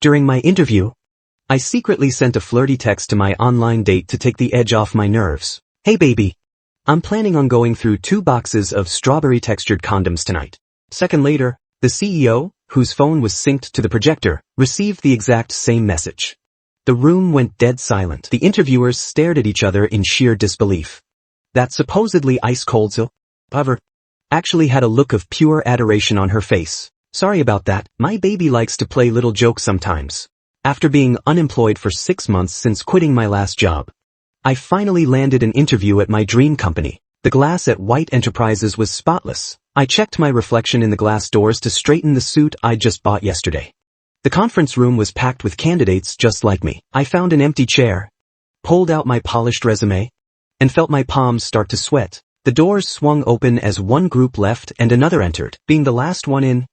During my interview, I secretly sent a flirty text to my online date to take the edge off my nerves. Hey baby, I'm planning on going through 2 boxes of strawberry-textured condoms tonight. Second later, the CEO, whose phone was synced to the projector, received the exact same message. The room went dead silent. The interviewers stared at each other in sheer disbelief. That supposedly ice-cold however, actually had a look of pure adoration on her face. Sorry about that, my baby likes to play little jokes sometimes. After being unemployed for 6 months since quitting my last job, I finally landed an interview at my dream company. The glass at White Enterprises was spotless. I checked my reflection in the glass doors to straighten the suit I'd just bought yesterday. The conference room was packed with candidates just like me. I found an empty chair, pulled out my polished resume, and felt my palms start to sweat. The doors swung open as one group left and another entered. Being the last one in,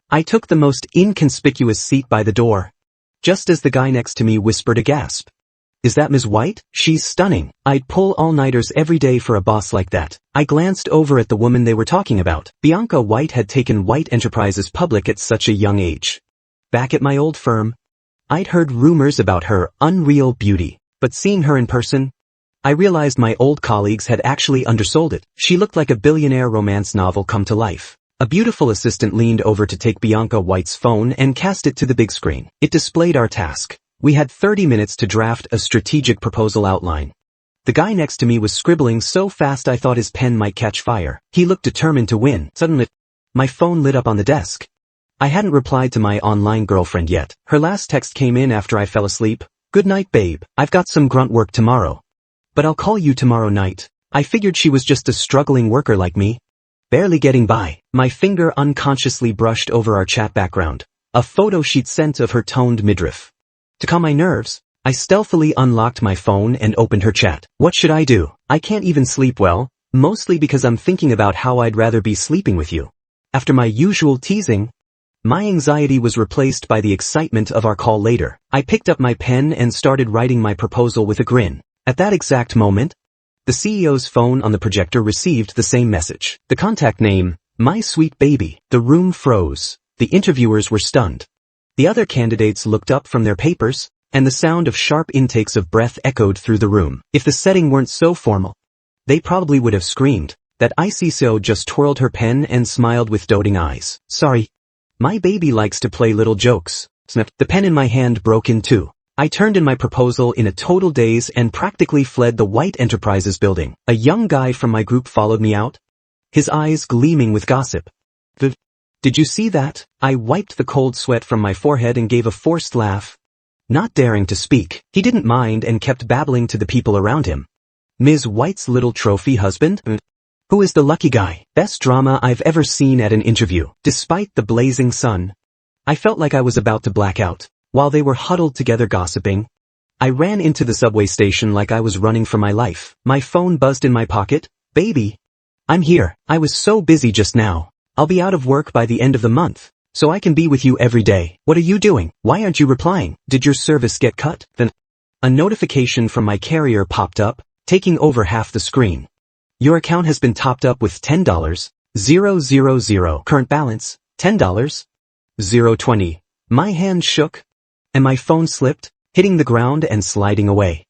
I took the most inconspicuous seat by the door, just as the guy next to me whispered a gasp. Is that Ms. White? She's stunning. I'd pull all-nighters every day for a boss like that. I glanced over at the woman they were talking about. Bianca White had taken White Enterprises public at such a young age. Back at my old firm, I'd heard rumors about her unreal beauty, but seeing her in person, I realized my old colleagues had actually undersold it. She looked like a billionaire romance novel come to life. A beautiful assistant leaned over to take Bianca White's phone and cast it to the big screen. It displayed our task. We had 30 minutes to draft a strategic proposal outline. The guy next to me was scribbling so fast I thought his pen might catch fire. He looked determined to win. Suddenly, my phone lit up on the desk. I hadn't replied to my online girlfriend yet. Her last text came in after I fell asleep. Good night, babe. I've got some grunt work tomorrow, but I'll call you tomorrow night. I figured she was just a struggling worker like me, barely getting by. My finger unconsciously brushed over our chat background, a photo she'd sent of her toned midriff. To calm my nerves, I stealthily unlocked my phone and opened her chat. What should I do? I can't even sleep well, mostly because I'm thinking about how I'd rather be sleeping with you. After my usual teasing, my anxiety was replaced by the excitement of our call later. I picked up my pen and started writing my proposal with a grin. At that exact moment, the CEO's phone on the projector received the same message. The contact name, My Sweet Baby. The room froze. The interviewers were stunned. The other candidates looked up from their papers, and the sound of sharp intakes of breath echoed through the room. If the setting weren't so formal, they probably would have screamed. That ICO just twirled her pen and smiled with doting eyes. Sorry, my baby likes to play little jokes. Snap. The pen in my hand broke in two. I turned in my proposal in a total daze and practically fled the White Enterprises building. A young guy from my group followed me out, his eyes gleaming with gossip. Did you see that? I wiped the cold sweat from my forehead and gave a forced laugh, not daring to speak. He didn't mind and kept babbling to the people around him. Ms. White's little trophy husband? Who is the lucky guy? Best drama I've ever seen at an interview. Despite the blazing sun, I felt like I was about to black out. While they were huddled together gossiping, I ran into the subway station like I was running for my life. My phone buzzed in my pocket. Baby, I'm here. I was so busy just now. I'll be out of work by the end of the month, so I can be with you every day. What are you doing? Why aren't you replying? Did your service get cut? Then, a notification from my carrier popped up, taking over half the screen. Your account has been topped up with $10,000. Current balance, $10. 020. My hand shook, and my phone slipped, hitting the ground and sliding away.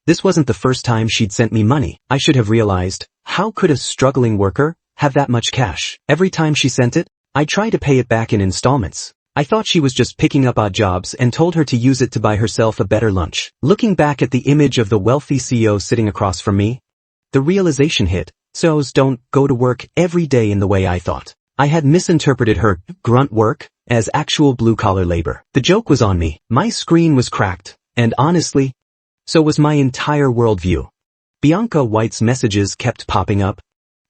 This wasn't the first time she'd sent me money. I should have realized, how could a struggling worker have that much cash? Every time she sent it, I tried to pay it back in installments. I thought she was just picking up odd jobs and told her to use it to buy herself a better lunch. Looking back at the image of the wealthy CEO sitting across from me, the realization hit. CEOs don't go to work every day in the way I thought. I had misinterpreted her grunt work as actual blue-collar labor. The joke was on me. My screen was cracked, and honestly, so was my entire worldview. Bianca White's messages kept popping up,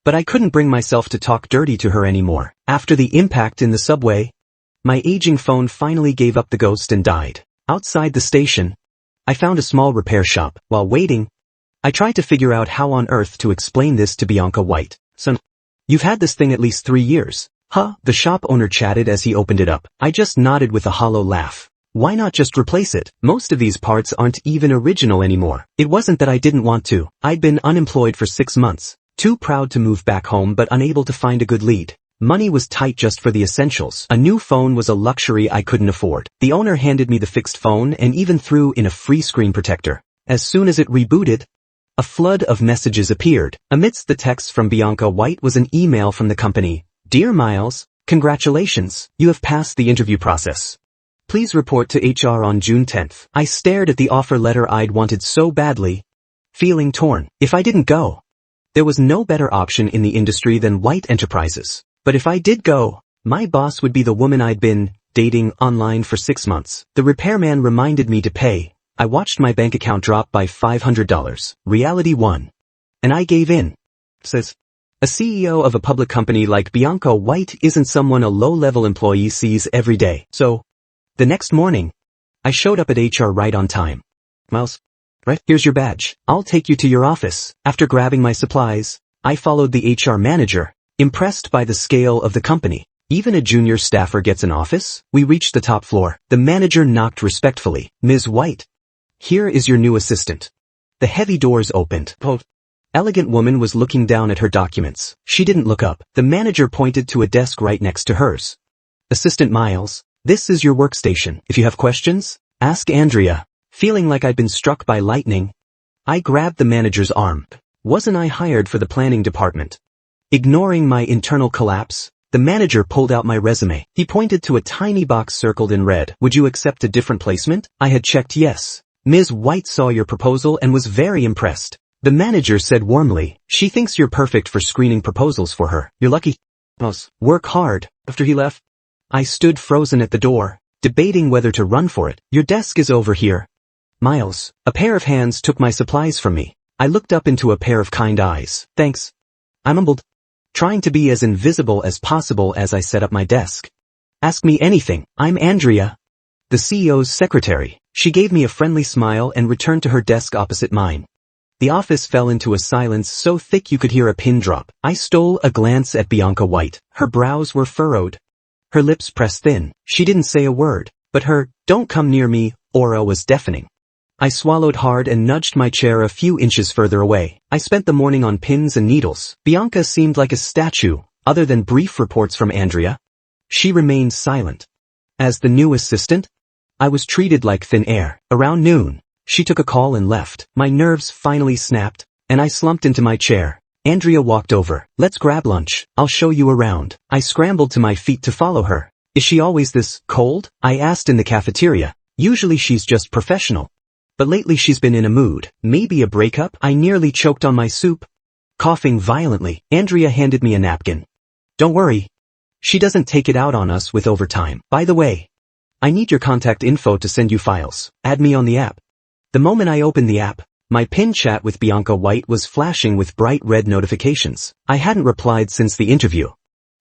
but I couldn't bring myself to talk dirty to her anymore. After the impact in the subway, my aging phone finally gave up the ghost and died. Outside the station, I found a small repair shop. While waiting, I tried to figure out how on earth to explain this to Bianca White. Son, you've had this thing at least 3 years. Huh? The shop owner chatted as he opened it up. I just nodded with a hollow laugh. Why not just replace it? Most of these parts aren't even original anymore. It wasn't that I didn't want to. I'd been unemployed for 6 months, too proud to move back home but unable to find a good lead. Money was tight just for the essentials. A new phone was a luxury I couldn't afford. The owner handed me the fixed phone and even threw in a free screen protector. As soon as it rebooted, a flood of messages appeared. Amidst the texts from Bianca White was an email from the company. Dear Miles, congratulations, you have passed the interview process. Please report to HR on June 10th. I stared at the offer letter I'd wanted so badly, feeling torn. If I didn't go, there was no better option in the industry than White Enterprises. But if I did go, my boss would be the woman I'd been dating online for 6 months. The repairman reminded me to pay. I watched my bank account drop by $500. Reality won. And I gave in. Says, a CEO of a public company like Bianca White isn't someone a low-level employee sees every day. So, the next morning, I showed up at HR right on time. Miles, right? Here's your badge. I'll take you to your office. After grabbing my supplies, I followed the HR manager, impressed by the scale of the company. Even a junior staffer gets an office? We reached the top floor. The manager knocked respectfully. Ms. White, here is your new assistant. The heavy doors opened. Elegant woman was looking down at her documents. She didn't look up. The manager pointed to a desk right next to hers. Assistant Miles, this is your workstation. If you have questions, ask Andrea. Feeling like I'd been struck by lightning, I grabbed the manager's arm. Wasn't I hired for the planning department? Ignoring my internal collapse, the manager pulled out my resume. He pointed to a tiny box circled in red. Would you accept a different placement? I had checked yes. Ms. White saw your proposal and was very impressed. The manager said warmly, she thinks you're perfect for screening proposals for her. You're lucky. Work hard. After he left, I stood frozen at the door, debating whether to run for it. Your desk is over here. Miles, a pair of hands took my supplies from me. I looked up into a pair of kind eyes. Thanks. I mumbled, trying to be as invisible as possible as I set up my desk. Ask me anything. I'm Andrea, the CEO's secretary. She gave me a friendly smile and returned to her desk opposite mine. The office fell into a silence so thick you could hear a pin drop. I stole a glance at Bianca White. Her brows were furrowed, her lips pressed thin. She didn't say a word, but her "don't come near me" aura was deafening. I swallowed hard and nudged my chair a few inches further away. I spent the morning on pins and needles. Bianca seemed like a statue, other than brief reports from Andrea. She remained silent. As the new assistant, I was treated like thin air. Around noon, she took a call and left. My nerves finally snapped, and I slumped into my chair. Andrea walked over. Let's grab lunch. I'll show you around. I scrambled to my feet to follow her. Is she always this cold? I asked in the cafeteria. Usually she's just professional. But lately she's been in a mood. Maybe a breakup? I nearly choked on my soup. Coughing violently, Andrea handed me a napkin. Don't worry. She doesn't take it out on us with overtime. By the way, I need your contact info to send you files. Add me on the app. The moment I opened the app, my pin chat with Bianca White was flashing with bright red notifications. I hadn't replied since the interview.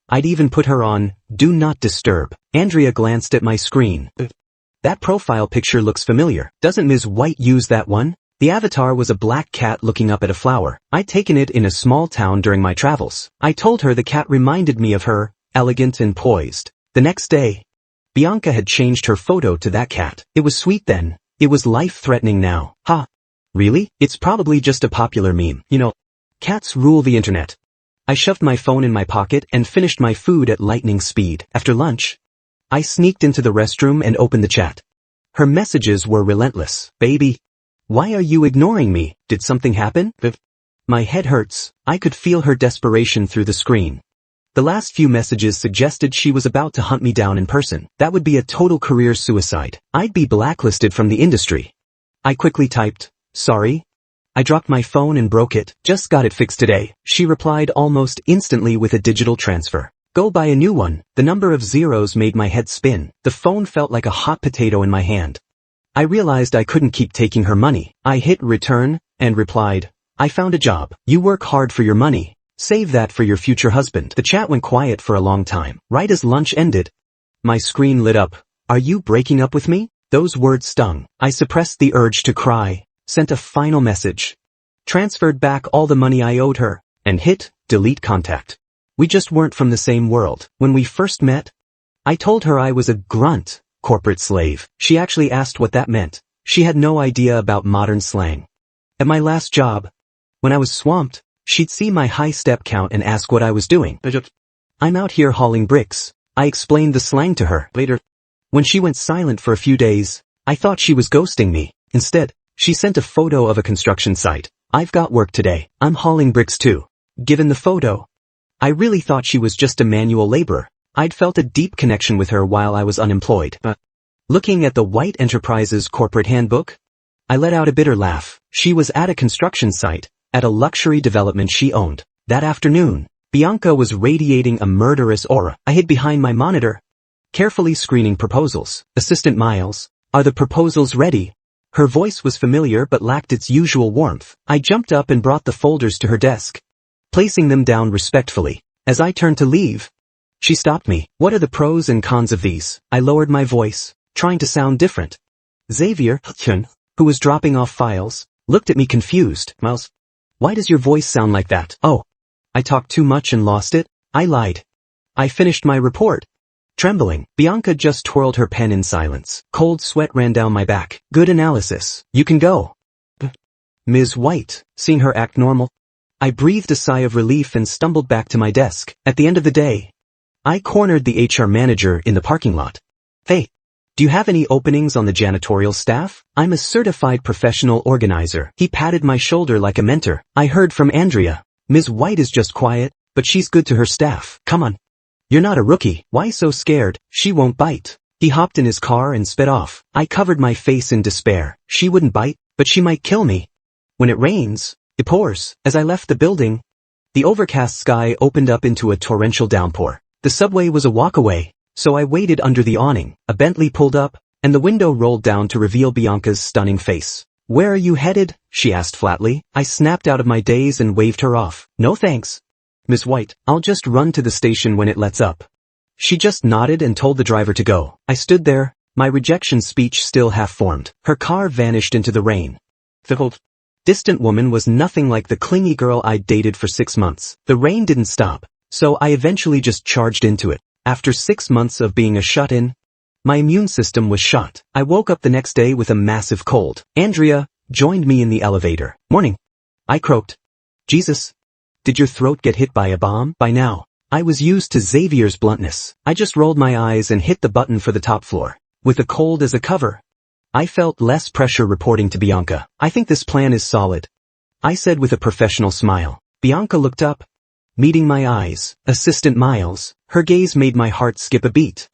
I'd even put her on Do Not Disturb. Andrea glanced at my screen. That profile picture looks familiar. Doesn't Ms. White use that one? The avatar was a black cat looking up at a flower. I'd taken it in a small town during my travels. I told her the cat reminded me of her, elegant and poised. The next day, Bianca had changed her photo to that cat. It was sweet then. It was life-threatening now. Ha! Really? It's probably just a popular meme. You know, cats rule the internet. I shoved my phone in my pocket and finished my food at lightning speed. After lunch, I sneaked into the restroom and opened the chat. Her messages were relentless. Baby, why are you ignoring me? Did something happen? My head hurts. I could feel her desperation through the screen. The last few messages suggested she was about to hunt me down in person. That would be a total career suicide. I'd be blacklisted from the industry. I quickly typed, sorry. I dropped my phone and broke it. Just got it fixed today. She replied almost instantly with a digital transfer. Go buy a new one. The number of zeros made my head spin. The phone felt like a hot potato in my hand. I realized I couldn't keep taking her money. I hit return and replied, I found a job. You work hard for your money. Save that for your future husband. The chat went quiet for a long time. Right as lunch ended, my screen lit up. Are you breaking up with me? Those words stung. I suppressed the urge to cry, sent a final message, transferred back all the money I owed her, and hit delete contact. We just weren't from the same world. When we first met, I told her I was a grunt, corporate slave. She actually asked what that meant. She had no idea about modern slang. At my last job, when I was swamped, she'd see my high step count and ask what I was doing. I'm out here hauling bricks. I explained the slang to her. Later, when she went silent for a few days, I thought she was ghosting me. Instead, she sent a photo of a construction site. I've got work today. I'm hauling bricks too. Given the photo, I really thought she was just a manual laborer. I'd felt a deep connection with her while I was unemployed. Looking at the White Enterprises corporate handbook, I let out a bitter laugh. She was at a construction site, at a luxury development she owned. That afternoon, Bianca was radiating a murderous aura. I hid behind my monitor, carefully screening proposals. Assistant Miles, are the proposals ready? Her voice was familiar but lacked its usual warmth. I jumped up and brought the folders to her desk, placing them down respectfully. As I turned to leave, she stopped me. What are the pros and cons of these? I lowered my voice, trying to sound different. Xavier, who was dropping off files, looked at me confused. Miles, why does your voice sound like that? Oh, I talked too much and lost it? I lied. I finished my report. Trembling, Bianca just twirled her pen in silence. Cold sweat ran down my back. Good analysis. You can go. Ms. White, seeing her act normal, I breathed a sigh of relief and stumbled back to my desk. At the end of the day, I cornered the HR manager in the parking lot. Hey, do you have any openings on the janitorial staff? I'm a certified professional organizer. He patted my shoulder like a mentor. I heard from Andrea. Ms. White is just quiet, but she's good to her staff. Come on. You're not a rookie. Why so scared? She won't bite. He hopped in his car and sped off. I covered my face in despair. She wouldn't bite, but she might kill me. When it rains, it pours. As I left the building, the overcast sky opened up into a torrential downpour. The subway was a walk away, so I waited under the awning. A Bentley pulled up, and the window rolled down to reveal Bianca's stunning face. Where are you headed? She asked flatly. I snapped out of my daze and waved her off. No thanks. Miss White, I'll just run to the station when it lets up. She just nodded and told the driver to go. I stood there, my rejection speech still half-formed. Her car vanished into the rain. The distant woman was nothing like the clingy girl I'd dated for 6 months. The rain didn't stop, so I eventually just charged into it. After 6 months of being a shut-in, my immune system was shot. I woke up the next day with a massive cold. Andrea joined me in the elevator. Morning. I croaked. Jesus. Did your throat get hit by a bomb? By now, I was used to Xavier's bluntness. I just rolled my eyes and hit the button for the top floor. With the cold as a cover, I felt less pressure reporting to Bianca. I think this plan is solid, I said with a professional smile. Bianca looked up, meeting my eyes. Assistant Miles, her gaze made my heart skip a beat.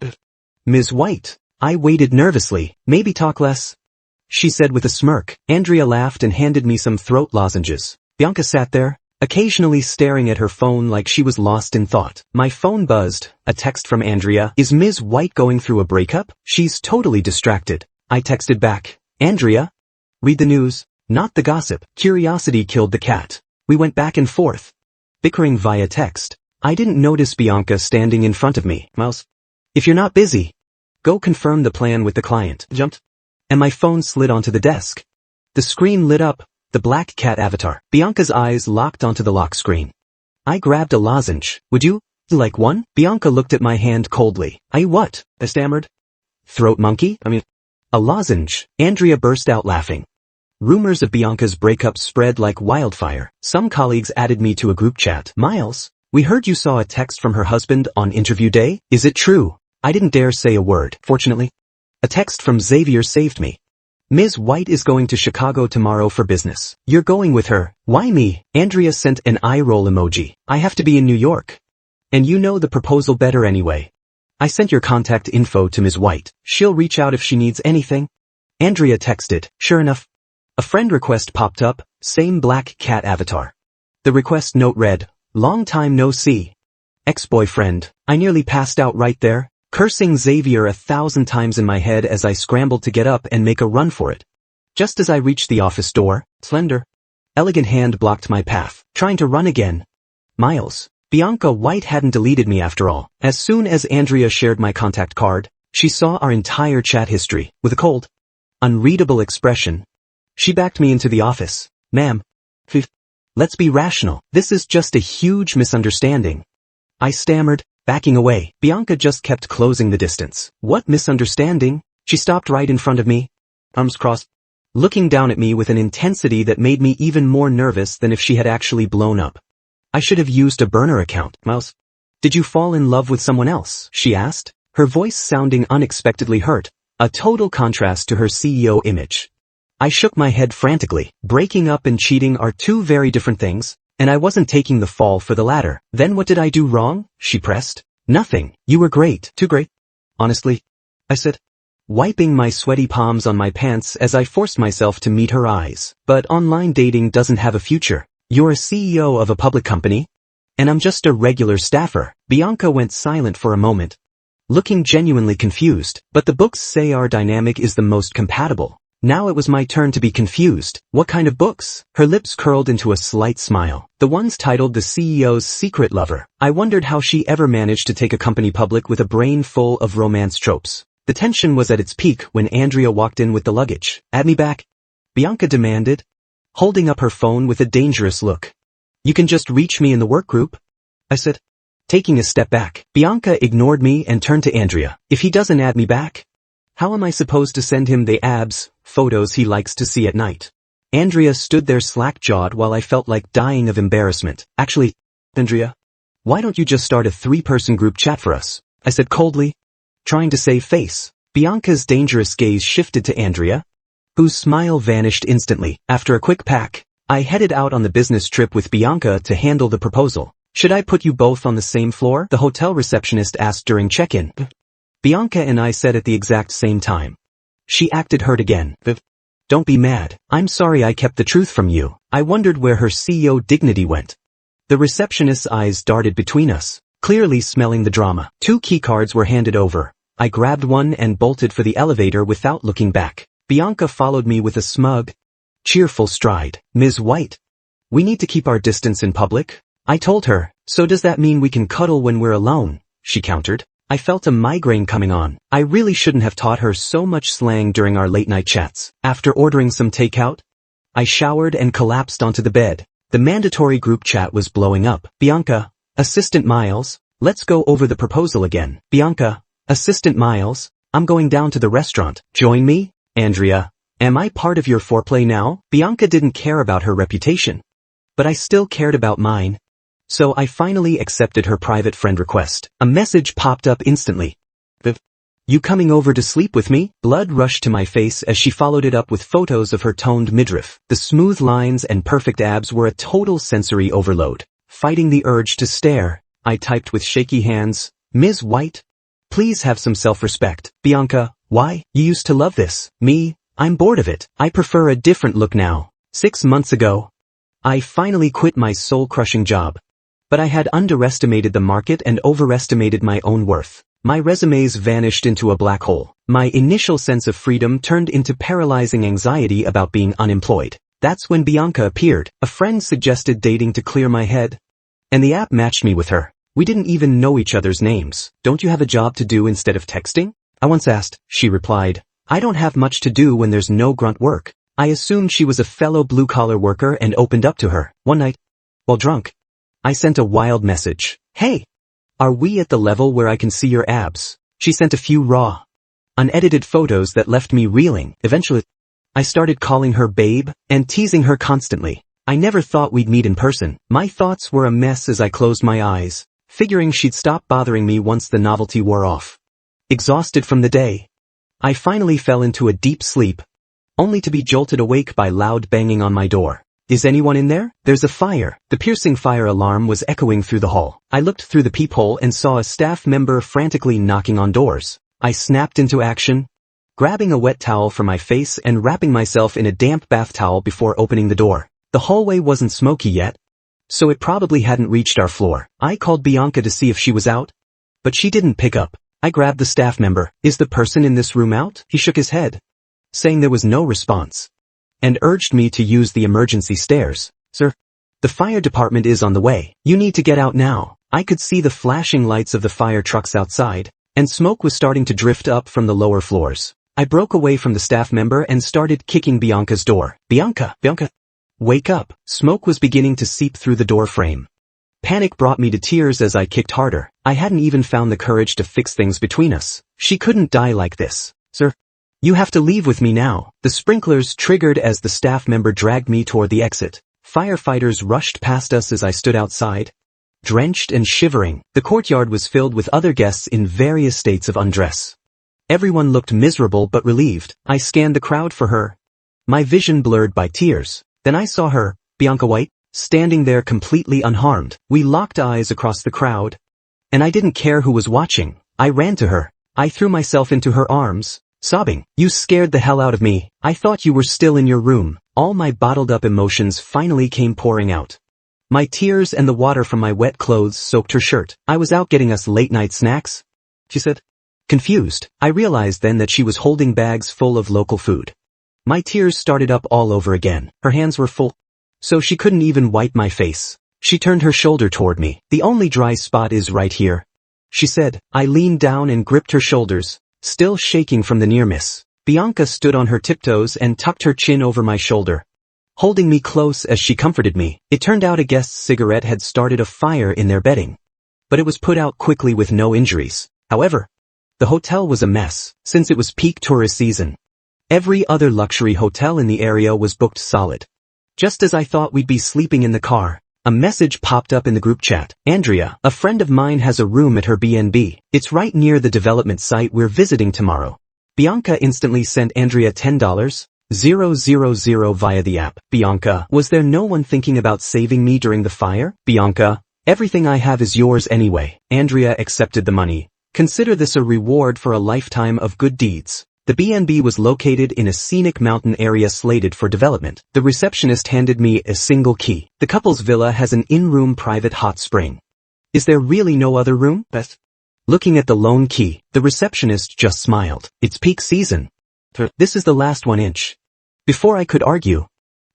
Ms. White, I waited nervously. Maybe talk less, she said with a smirk. Andrea laughed and handed me some throat lozenges. Bianca sat there, occasionally staring at her phone like she was lost in thought. My phone buzzed, a text from Andrea. Is Ms. White going through a breakup? She's totally distracted. I texted back. Andrea? Read the news, not the gossip. Curiosity killed the cat. We went back and forth, bickering via text. I didn't notice Bianca standing in front of me. Miles, if you're not busy, go confirm the plan with the client. Jumped, and my phone slid onto the desk. The screen lit up, the black cat avatar. Bianca's eyes locked onto the lock screen. I grabbed a lozenge. Would you like one? Bianca looked at my hand coldly. What? I stammered. Throat monkey? A lozenge. Andrea burst out laughing. Rumors of Bianca's breakup spread like wildfire. Some colleagues added me to a group chat. Miles, we heard you saw a text from her husband on interview day. Is it true? I didn't dare say a word. Fortunately, a text from Xavier saved me. Ms. White is going to Chicago tomorrow for business. You're going with her. Why me? Andrea sent an eye roll emoji. I have to be in New York. And you know the proposal better anyway. I sent your contact info to Ms. White. She'll reach out if she needs anything. Andrea texted. Sure enough, a friend request popped up, same black cat avatar. The request note read, long time no see. Ex-boyfriend. I nearly passed out right there, cursing Xavier 1,000 times in my head as I scrambled to get up and make a run for it. Just as I reached the office door, slender, elegant hand blocked my path. Trying to run again. Miles. Bianca White hadn't deleted me after all. As soon as Andrea shared my contact card, she saw our entire chat history. With a cold, unreadable expression, she backed me into the office. Ma'am, let's be rational. This is just a huge misunderstanding. I stammered, backing away. Bianca just kept closing the distance. What misunderstanding? She stopped right in front of me, arms crossed, looking down at me with an intensity that made me even more nervous than if she had actually blown up. I should have used a burner account. Mouse. Did you fall in love with someone else? She asked, her voice sounding unexpectedly hurt, a total contrast to her CEO image. I shook my head frantically. Breaking up and cheating are two very different things, and I wasn't taking the fall for the latter. Then what did I do wrong? She pressed. Nothing. You were great. Too great. Honestly, I said, wiping my sweaty palms on my pants as I forced myself to meet her eyes. But online dating doesn't have a future. You're a CEO of a public company, and I'm just a regular staffer. Bianca went silent for a moment, looking genuinely confused. But the books say our dynamic is the most compatible. Now it was my turn to be confused. What kind of books? Her lips curled into a slight smile. The ones titled The CEO's Secret Lover. I wondered how she ever managed to take a company public with a brain full of romance tropes. The tension was at its peak when Andrea walked in with the luggage. Add me back, Bianca demanded, holding up her phone with a dangerous look. You can just reach me in the work group, I said, taking a step back. Bianca ignored me and turned to Andrea. If he doesn't add me back, how am I supposed to send him the abs photos he likes to see at night? Andrea stood there slack-jawed while I felt like dying of embarrassment. Actually, Andrea, why don't you just start a 3-person group chat for us? I said coldly, trying to save face. Bianca's dangerous gaze shifted to Andrea, whose smile vanished instantly. After a quick pack, I headed out on the business trip with Bianca to handle the proposal. Should I put you both on the same floor? The hotel receptionist asked during check-in. Bianca and I said at the exact same time. She acted hurt again. Don't be mad. I'm sorry I kept the truth from you. I wondered where her CEO dignity went. The receptionist's eyes darted between us, clearly smelling the drama. 2 keycards were handed over. I grabbed one and bolted for the elevator without looking back. Bianca followed me with a smug, cheerful stride. Ms. White, we need to keep our distance in public, I told her. So does that mean we can cuddle when we're alone? She countered. I felt a migraine coming on. I really shouldn't have taught her so much slang during our late-night chats. After ordering some takeout, I showered and collapsed onto the bed. The mandatory group chat was blowing up. Bianca, Assistant Miles, let's go over the proposal again. Bianca, Assistant Miles, I'm going down to the restaurant. Join me? Andrea, am I part of your foreplay now? Bianca didn't care about her reputation, but I still cared about mine. So I finally accepted her private friend request. A message popped up instantly. You coming over to sleep with me? Blood rushed to my face as she followed it up with photos of her toned midriff. The smooth lines and perfect abs were a total sensory overload. Fighting the urge to stare, I typed with shaky hands, Ms. White, please have some self-respect. Bianca, why? You used to love this. Me, I'm bored of it. I prefer a different look now. 6 months ago, I finally quit my soul-crushing job. But I had underestimated the market and overestimated my own worth. My resumes vanished into a black hole. My initial sense of freedom turned into paralyzing anxiety about being unemployed. That's when Bianca appeared. A friend suggested dating to clear my head, and the app matched me with her. We didn't even know each other's names. Don't you have a job to do instead of texting? I once asked. She replied, I don't have much to do when there's no grunt work. I assumed she was a fellow blue-collar worker and opened up to her. One night, while drunk, I sent a wild message. Hey, are we at the level where I can see your abs? She sent a few raw, unedited photos that left me reeling. Eventually, I started calling her babe and teasing her constantly. I never thought we'd meet in person. My thoughts were a mess as I closed my eyes, figuring she'd stop bothering me once the novelty wore off. Exhausted from the day, I finally fell into a deep sleep, only to be jolted awake by loud banging on my door. Is anyone in there? There's a fire. The piercing fire alarm was echoing through the hall. I looked through the peephole and saw a staff member frantically knocking on doors. I snapped into action, grabbing a wet towel from my face and wrapping myself in a damp bath towel before opening the door. The hallway wasn't smoky yet, so it probably hadn't reached our floor. I called Bianca to see if she was out, but she didn't pick up. I grabbed the staff member. Is the person in this room out? He shook his head, saying there was no response, and urged me to use the emergency stairs. Sir, the fire department is on the way. You need to get out now. I could see the flashing lights of the fire trucks outside, and smoke was starting to drift up from the lower floors. I broke away from the staff member and started kicking Bianca's door. Bianca, wake up. Smoke was beginning to seep through the door frame. Panic brought me to tears as I kicked harder. I hadn't even found the courage to fix things between us. She couldn't die like this. Sir, you have to leave with me now. The sprinklers triggered as the staff member dragged me toward the exit. Firefighters rushed past us as I stood outside, drenched and shivering. The courtyard was filled with other guests in various states of undress. Everyone looked miserable but relieved. I scanned the crowd for her, my vision blurred by tears. Then I saw her, Bianca White, standing there completely unharmed. We locked eyes across the crowd, and I didn't care who was watching. I ran to her. I threw myself into her arms, sobbing. "You scared the hell out of me. I thought you were still in your room." All my bottled-up emotions finally came pouring out. My tears and the water from my wet clothes soaked her shirt. "I was out getting us late-night snacks," she said. Confused, I realized then that she was holding bags full of local food. My tears started up all over again. Her hands were full, so she couldn't even wipe my face. She turned her shoulder toward me. "The only dry spot is right here," she said. I leaned down and gripped her shoulders, still shaking from the near miss. Bianca stood on her tiptoes and tucked her chin over my shoulder, holding me close as she comforted me. It turned out a guest's cigarette had started a fire in their bedding, but it was put out quickly with no injuries. However, the hotel was a mess, since it was peak tourist season. Every other luxury hotel in the area was booked solid. Just as I thought we'd be sleeping in the car, a message popped up in the group chat. "Andrea, a friend of mine has a room at her B&B. It's right near the development site we're visiting tomorrow." Bianca instantly sent Andrea $10,000 via the app. "Bianca, was there no one thinking about saving me during the fire?" "Bianca, everything I have is yours anyway." Andrea accepted the money. "Consider this a reward for a lifetime of good deeds." The B&B was located in a scenic mountain area slated for development. The receptionist handed me a single key. "The couple's villa has an in-room private hot spring. Is there really no other room?" Beth. Looking at the lone key, the receptionist just smiled. "It's peak season. This is the last 1 inch." Before I could argue,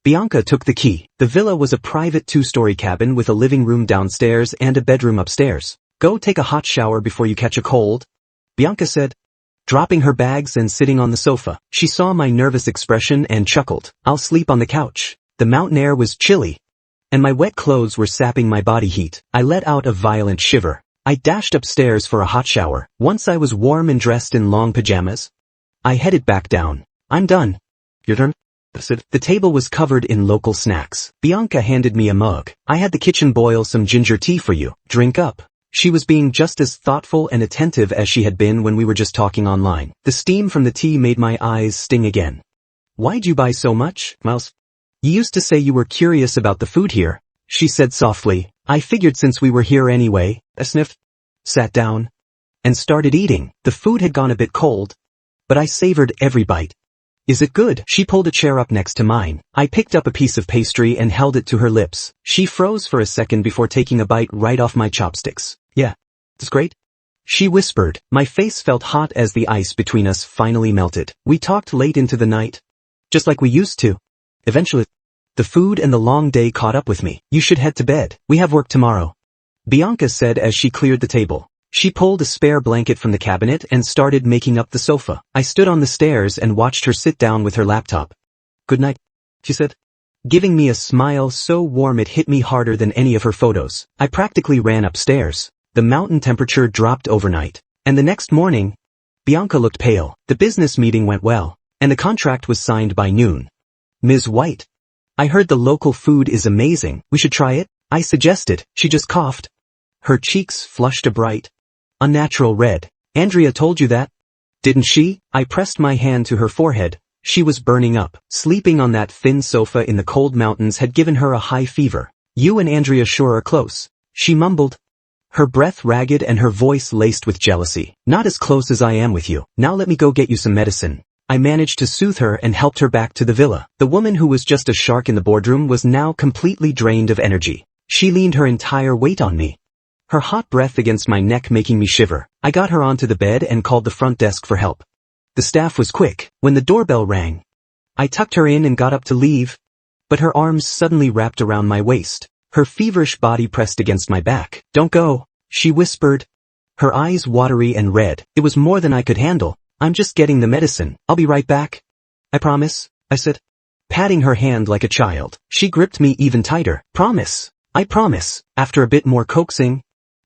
Bianca took the key. The villa was a private 2-story cabin with a living room downstairs and a bedroom upstairs. "Go take a hot shower before you catch a cold," Bianca said, dropping her bags and sitting on the sofa. She saw my nervous expression and chuckled. "I'll sleep on the couch." The mountain air was chilly, and my wet clothes were sapping my body heat. I let out a violent shiver. I dashed upstairs for a hot shower. Once I was warm and dressed in long pajamas, I headed back down. "I'm done. Your turn." The table was covered in local snacks. Bianca handed me a mug. "I had the kitchen boil some ginger tea for you. Drink up." She was being just as thoughtful and attentive as she had been when we were just talking online. The steam from the tea made my eyes sting again. "Why'd you buy so much, Miles?" "You used to say you were curious about the food here," she said softly. "I figured since we were here anyway." I sniffed, sat down, and started eating. The food had gone a bit cold, but I savored every bite. "Is it good?" She pulled a chair up next to mine. I picked up a piece of pastry and held it to her lips. She froze for a second before taking a bite right off my chopsticks. "Yeah, it's great," she whispered. My face felt hot as the ice between us finally melted. We talked late into the night, just like we used to. Eventually, the food and the long day caught up with me. "You should head to bed. We have work tomorrow," Bianca said as she cleared the table. She pulled a spare blanket from the cabinet and started making up the sofa. I stood on the stairs and watched her sit down with her laptop. "Good night," she said, giving me a smile so warm it hit me harder than any of her photos. I practically ran upstairs. The mountain temperature dropped overnight, and the next morning, Bianca looked pale. The business meeting went well, and the contract was signed by noon. "Ms. White, I heard the local food is amazing. We should try it," I suggested. She just coughed. Her cheeks flushed a bright, unnatural red. "Andrea told you that, didn't she?" I pressed my hand to her forehead. She was burning up. Sleeping on that thin sofa in the cold mountains had given her a high fever. "You and Andrea sure are close," she mumbled, her breath ragged and her voice laced with jealousy. "Not as close as I am with you. Now let me go get you some medicine." I managed to soothe her and helped her back to the villa. The woman who was just a shark in the boardroom was now completely drained of energy. She leaned her entire weight on me, her hot breath against my neck making me shiver. I got her onto the bed and called the front desk for help. The staff was quick. When the doorbell rang, I tucked her in and got up to leave, but her arms suddenly wrapped around my waist. Her feverish body pressed against my back. "Don't go," she whispered, her eyes watery and red. It was more than I could handle. "I'm just getting the medicine. I'll be right back." "I promise," I said, patting her hand like a child. She gripped me even tighter. "Promise. I promise." After a bit more coaxing,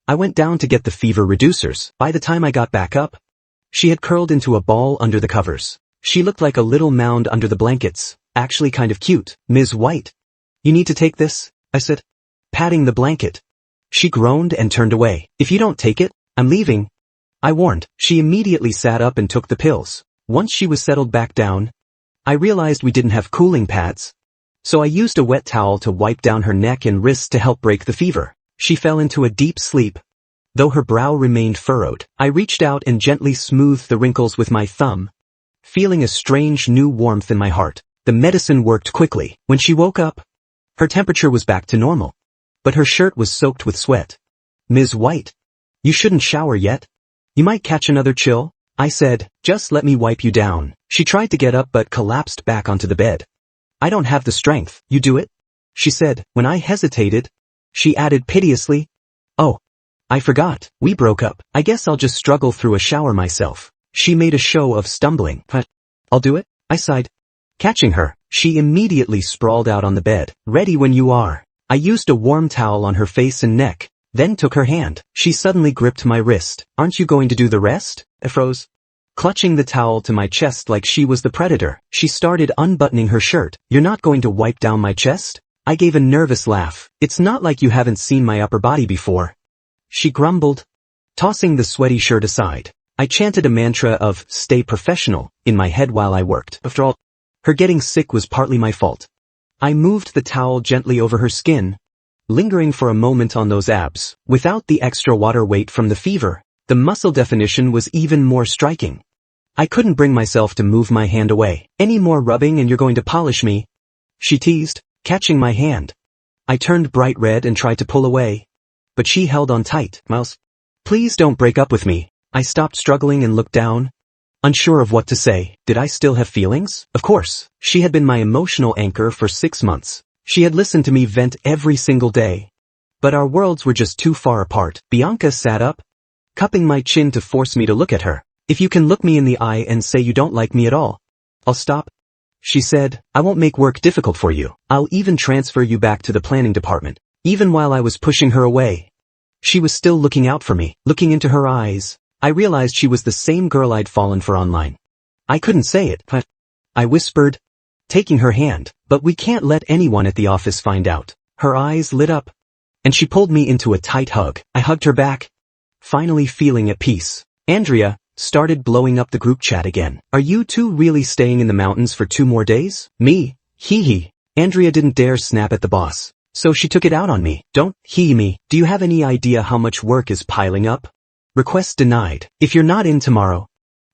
I went down to get the fever reducers. By the time I got back up, she had curled into a ball under the covers. She looked like a little mound under the blankets, actually kind of cute. "Ms. White, you need to take this," I said, patting the blanket. She groaned and turned away. If you don't take it, I'm leaving, I warned. She immediately sat up and took the pills. Once she was settled back down, I realized we didn't have cooling pads. So I used a wet towel to wipe down her neck and wrists to help break the fever. She fell into a deep sleep, though her brow remained furrowed. I reached out and gently smoothed the wrinkles with my thumb, feeling a strange new warmth in my heart. The medicine worked quickly. When she woke up, her temperature was back to normal, but her shirt was soaked with sweat. Ms. White, you shouldn't shower yet. You might catch another chill, I said. Just let me wipe you down. She tried to get up but collapsed back onto the bed. I don't have the strength. You do it, she said. When I hesitated, she added piteously, oh, I forgot. We broke up. I guess I'll just struggle through a shower myself. She made a show of stumbling. But I'll do it, I sighed. Catching her, she immediately sprawled out on the bed. Ready when you are. I used a warm towel on her face and neck, then took her hand. She suddenly gripped my wrist. Aren't you going to do the rest? I froze. Clutching the towel to my chest like she was the predator, she started unbuttoning her shirt. You're not going to wipe down my chest? I gave a nervous laugh. It's not like you haven't seen my upper body before, she grumbled, tossing the sweaty shirt aside. I chanted a mantra of stay professional in my head while I worked. After all, her getting sick was partly my fault. I moved the towel gently over her skin, lingering for a moment on those abs. Without the extra water weight from the fever, the muscle definition was even more striking. I couldn't bring myself to move my hand away. Any more rubbing and you're going to polish me, she teased, catching my hand. I turned bright red and tried to pull away, but she held on tight. Mouse, please don't break up with me. I stopped struggling and looked down, unsure of what to say. Did I still have feelings? Of course. She had been my emotional anchor for 6 months. She had listened to me vent every single day. But our worlds were just too far apart. Bianca sat up, cupping my chin to force me to look at her. If you can look me in the eye and say you don't like me at all, I'll stop, she said. I won't make work difficult for you. I'll even transfer you back to the planning department. Even while I was pushing her away, she was still looking out for me. Looking into her eyes, I realized she was the same girl I'd fallen for online. I couldn't say it, but I whispered, taking her hand, but we can't let anyone at the office find out. Her eyes lit up, and she pulled me into a tight hug. I hugged her back, finally feeling at peace. Andrea started blowing up the group chat again. Are you two really staying in the mountains for 2 more days? Me? Hee. Andrea didn't dare snap at the boss, so she took it out on me. Don't hee me. Do you have any idea how much work is piling up? Request denied. If you're not in tomorrow,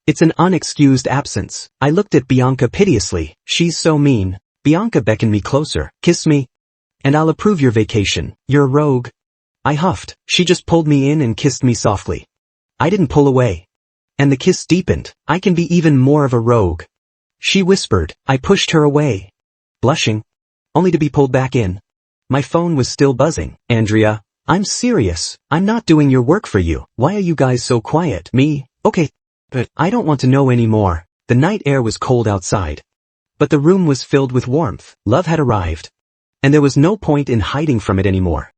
it's an unexcused absence. I looked at Bianca piteously. She's so mean. Bianca beckoned me closer. Kiss me, and I'll approve your vacation. You're a rogue, I huffed. She just pulled me in and kissed me softly. I didn't pull away, and the kiss deepened. I can be even more of a rogue, she whispered. I pushed her away, blushing, only to be pulled back in. My phone was still buzzing. Andrea, I'm serious. I'm not doing your work for you. Why are you guys so quiet? Me? Okay, but I don't want to know anymore. The night air was cold outside, but the room was filled with warmth. Love had arrived, and there was no point in hiding from it anymore.